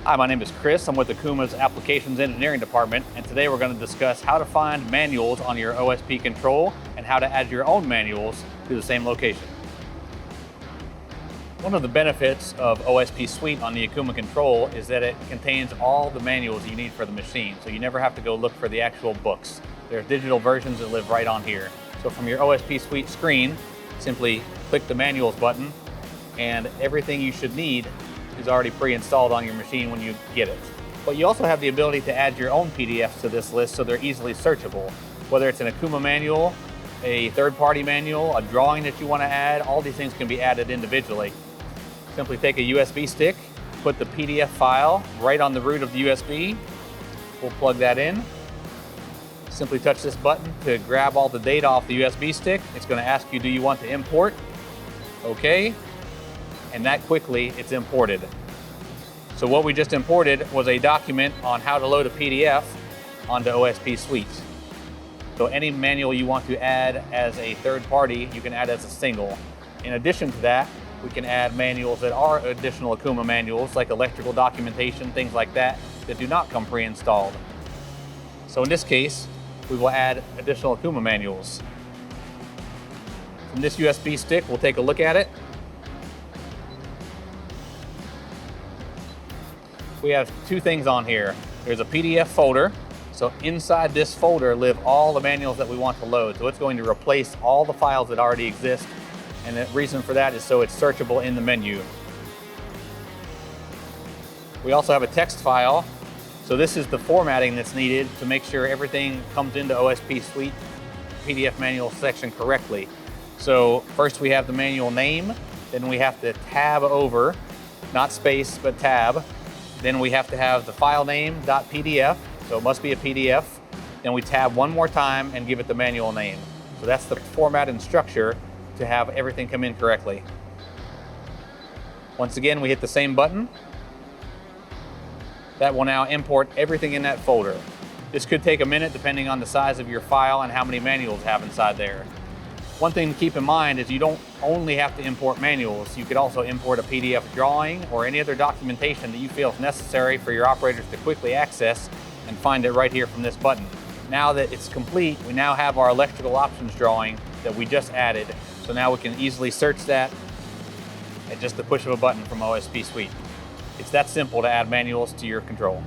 Hi, my name is Chris. I'm with Okuma's Applications Engineering Department, and today we're going to discuss how to find manuals on your OSP control and how to add your own manuals to the same location. One of the benefits of OSP Suite on the Okuma control is that it contains all the manuals you need for the machine, so you never have to go look for the actual books. There's digital versions that live right on here. So from your OSP Suite screen, simply click the manuals button, and everything you should need is already pre-installed on your machine when you get it. But you also have the ability to add your own PDFs to this list so they're easily searchable. Whether it's an Okuma manual, a third-party manual, a drawing that you want to add, all these things can be added individually. Simply take a USB stick, put the PDF file right on the root of the USB. We'll plug that in. Simply touch this button to grab all the data off the USB stick. It's going to ask you, do you want to import? Okay. And that quickly it's imported. So what we just imported was a document on how to load a PDF onto OSP Suite. So any manual you want to add as a third party, you can add as a single. In addition to that, we can add manuals that are additional Okuma manuals, like electrical documentation, things like that, that do not come pre-installed. So in this case, we will add additional Okuma manuals. From this USB stick, we'll take a look at it. We have two things on here. There's a PDF folder. So inside this folder live all the manuals that we want to load. So it's going to replace all the files that already exist. And the reason for that is so it's searchable in the menu. We also have a text file. So this is the formatting that's needed to make sure everything comes into OSP Suite PDF manual section correctly. So first we have the manual name, then we have to tab over, not space, but tab. Then we have to have the file name .pdf, so it must be a PDF. Then we tab one more time and give it the manual name. So that's the format and structure to have everything come in correctly. Once again, we hit the same button. That will now import everything in that folder. This could take a minute depending on the size of your file and how many manuals you have inside there. One thing to keep in mind is you don't only have to import manuals. You could also import a PDF drawing or any other documentation that you feel is necessary for your operators to quickly access and find it right here from this button. Now that it's complete, we now have our electrical options drawing that we just added. So now we can easily search that at just the push of a button from OSP Suite. It's that simple to add manuals to your control.